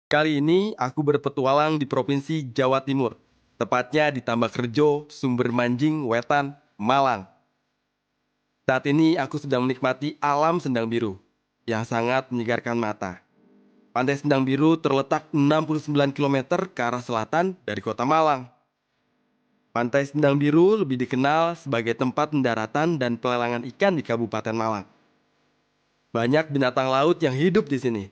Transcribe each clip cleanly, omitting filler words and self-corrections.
Kali ini aku berpetualang di Provinsi Jawa Timur, tepatnya di Tambakrejo, Sumber Manjing, Wetan, Malang. Saat ini aku sedang menikmati alam Sendang Biru yang sangat menyegarkan mata. Pantai Sendang Biru terletak 69 kilometer ke arah selatan dari kota Malang. Pantai Sendang Biru lebih dikenal sebagai tempat pendaratan dan pelelangan ikan di Kabupaten Malang. Banyak binatang laut yang hidup di sini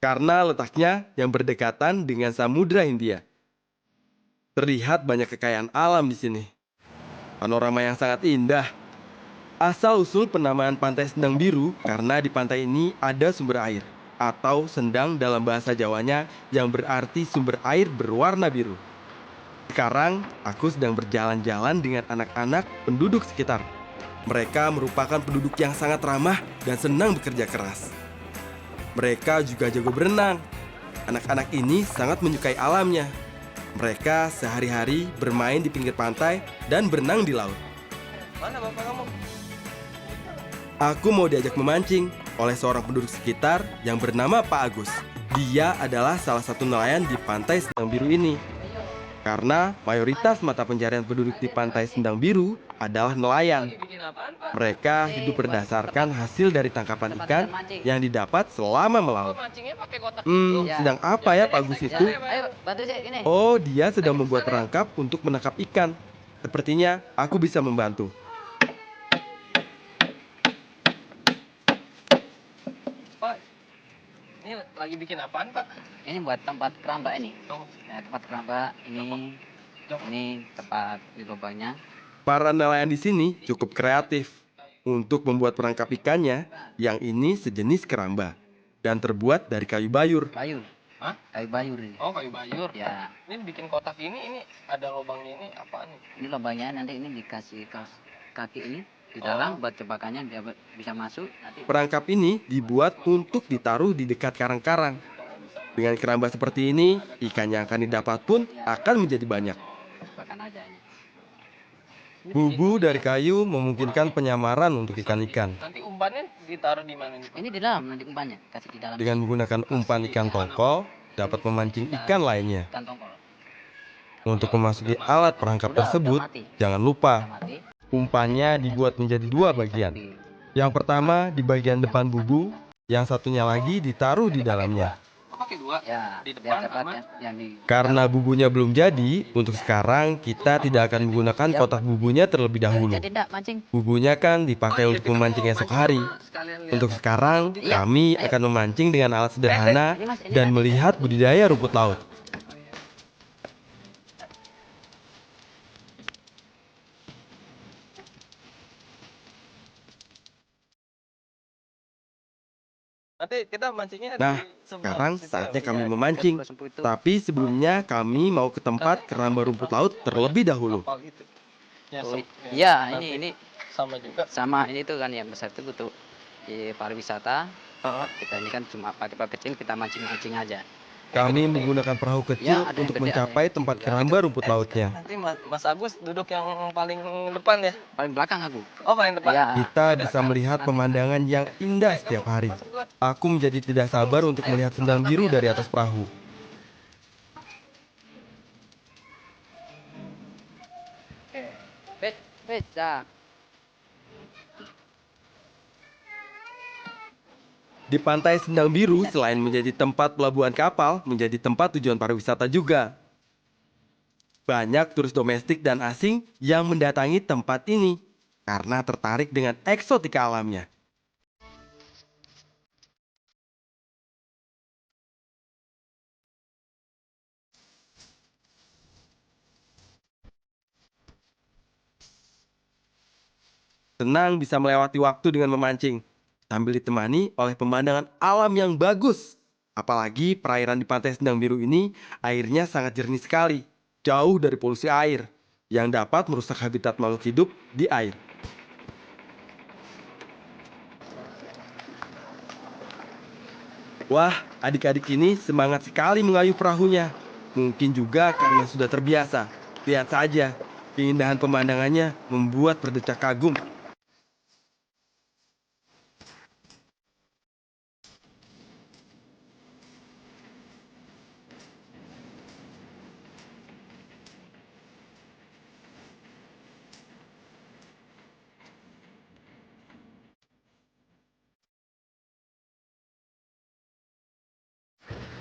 karena letaknya yang berdekatan dengan Samudra Hindia. Terlihat banyak kekayaan alam di sini. Panorama yang sangat indah. Asal-usul penamaan Pantai Sendang Biru karena di pantai ini ada sumber air atau sendang dalam bahasa Jawanya yang berarti sumber air berwarna biru. Sekarang aku sedang berjalan-jalan dengan anak-anak penduduk sekitar. Mereka merupakan penduduk yang sangat ramah dan senang bekerja keras. Mereka juga jago berenang. Anak-anak ini sangat menyukai alamnya. Mereka sehari-hari bermain di pinggir pantai dan berenang di laut. Mana bapak kamu? Aku mau diajak memancing oleh seorang penduduk sekitar yang bernama Pak Agus. Dia adalah salah satu nelayan di Pantai Sendang Biru ini. Karena mayoritas mata pencarian penduduk di Pantai Sendang Biru adalah nelayan. Bikin apaan pak? Mereka hidup berdasarkan hasil dari tangkapan ikan yang didapat selama Oh melaut. mancingnya pakai kotak gitu? Sedang apa ya Pak Agus itu? Ayo bantu saya gini. Oh, dia sedang membuat perangkap untuk menangkap ikan. Sepertinya aku bisa membantu. Pak, ini lagi bikin apaan pak? Ini buat tempat keramba ini. Oh, Ya, tempat keramba ini tempat di lubangnya. Para nelayan di sini cukup kreatif untuk membuat perangkap ikannya yang ini sejenis keramba dan terbuat dari kayu bayur. Bayur. Hah? Kayu bayur ini. Oh kayu bayur. Ya, Ini bikin kotak ini ada lubangnya ini apaan nih? ini lubangnya nanti ini dikasih kaki ini di dalam buat jebakannya dia bisa masuk nanti Perangkap ini dibuat untuk ditaruh di dekat karang-karang. Dengan keramba seperti ini, ikan yang akan didapat pun akan menjadi banyak. jebakan aja ini. Bubu dari kayu memungkinkan penyamaran untuk ikan-ikan. Nanti umpannya ditaruh di mana nih pak? Ini di dalam nanti umpannya kasih di dalam. Dengan menggunakan umpan ikan tongkol, dapat memancing ikan lainnya. Ikan tongkol. Untuk memasuki alat perangkap tersebut, jangan Udah lupa mati. umpannya dibuat menjadi dua bagian. Di- Yang pertama di bagian depan bubu, yang satunya lagi ditaruh di dalamnya. Oh pakai dua? Ya, Di biar depan dapat sama? yang di Karena bubunya belum jadi, untuk sekarang kita tidak akan menggunakan kotak bubunya terlebih dahulu. Jadi enggak mancing. Bubunya kan dipakai untuk memancing esok hari. Sekalian lihat. Untuk sekarang, kami akan memancing dengan alat sederhana Ini, Mas, ini dan ada. melihat budidaya rumput laut. Nanti kita mancingnya Nah, di sebelah sekarang situ ya, saatnya Pak? kami Iya, memancing. dekat Sempu itu. Tapi sebelumnya kami mau ke tempat keramba rumput laut terlebih dahulu. Kapal gitu. Oh, Nyesek, ya. iya, Nanti ini sama juga. sama ini tuh kan yang besar itu untuk di pariwisata. Heeh. Kita ini kan cuma pakai perahu kecil, kita mancing-mancing aja. Kami menggunakan perahu kecil Ya, ada yang untuk gede, mencapai ada yang tempat juga. keramba rumput lautnya. Nanti Mas Agus duduk yang paling depan ya? Paling belakang aku. Oh paling depan. Ya. Kita bisa melihat pemandangan yang indah setiap hari. Aku menjadi tidak sabar untuk melihat sendang biru dari atas perahu. Wait, wait, dah. Di pantai Sendang Biru, selain menjadi tempat pelabuhan kapal, menjadi tempat tujuan pariwisata juga. Banyak turis domestik dan asing yang mendatangi tempat ini karena tertarik dengan eksotika alamnya. Senang bisa melewati waktu dengan memancing, sambil ditemani oleh pemandangan alam yang bagus. Apalagi perairan di pantai Sendang Biru ini, airnya sangat jernih sekali, jauh dari polusi air, yang dapat merusak habitat makhluk hidup di air. Wah, adik-adik ini semangat sekali mengayuh perahunya. Mungkin juga karena sudah terbiasa. Lihat saja, keindahan pemandangannya membuat berdecak kagum.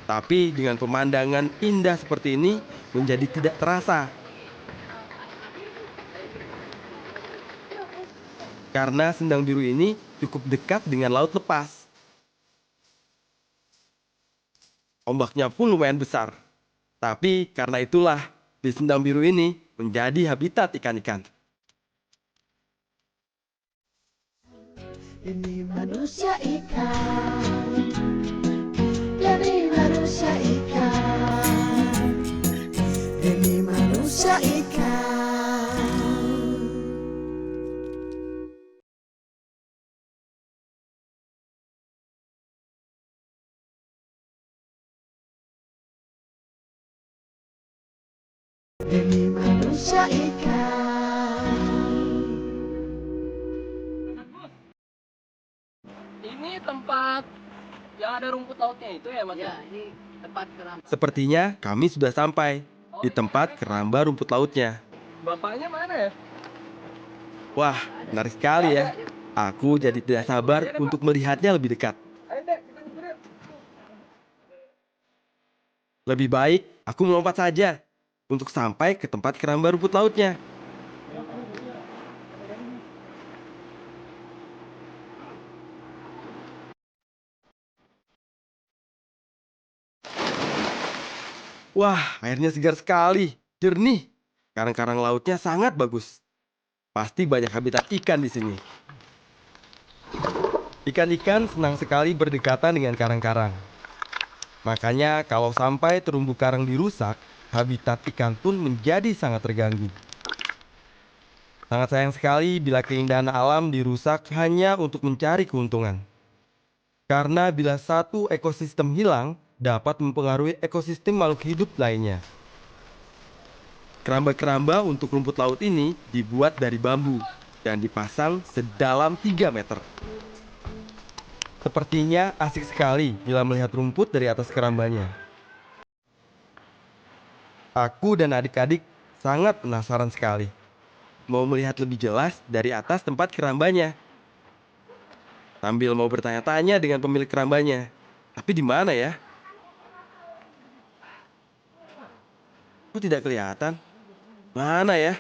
Tapi dengan pemandangan indah seperti ini menjadi tidak terasa. Karena Sendang Biru ini cukup dekat dengan laut lepas. Ombaknya pun lumayan besar. Tapi karena itulah di Sendang Biru ini menjadi habitat ikan-ikan. Ini manusia ikan, ini manusia ikan, ini manusia ikan. Ini manusia ikan. Ini tempat yang ada rumput lautnya itu ya mas? Ya, ini tempat keramba. Sepertinya kami sudah sampai di tempat keramba rumput lautnya. Bapaknya mana ya? Wah, menarik sekali ya. Aku jadi tidak sabar untuk melihatnya lebih dekat. Ayo dek, kita nyupirin. Lebih baik aku melompat saja untuk sampai ke tempat keramba rumput lautnya. Wah, airnya segar sekali, jernih. Karang-karang lautnya sangat bagus. Pasti banyak habitat ikan di sini. Ikan-ikan senang sekali berdekatan dengan karang-karang. Makanya kalau sampai terumbu karang dirusak, habitat ikan pun menjadi sangat terganggu. Sangat sayang sekali bila keindahan alam dirusak hanya untuk mencari keuntungan. Karena bila satu ekosistem hilang, dapat mempengaruhi ekosistem makhluk hidup lainnya. Keramba-keramba untuk rumput laut ini dibuat dari bambu dan dipasang sedalam 3 meter. Sepertinya asik sekali bila melihat rumput dari atas kerambanya. Aku dan adik-adik sangat penasaran sekali. Mau melihat lebih jelas dari atas tempat kerambanya. Sambil mau bertanya-tanya dengan pemilik kerambanya. Tapi di mana ya? Kok tidak kelihatan? Mana ya?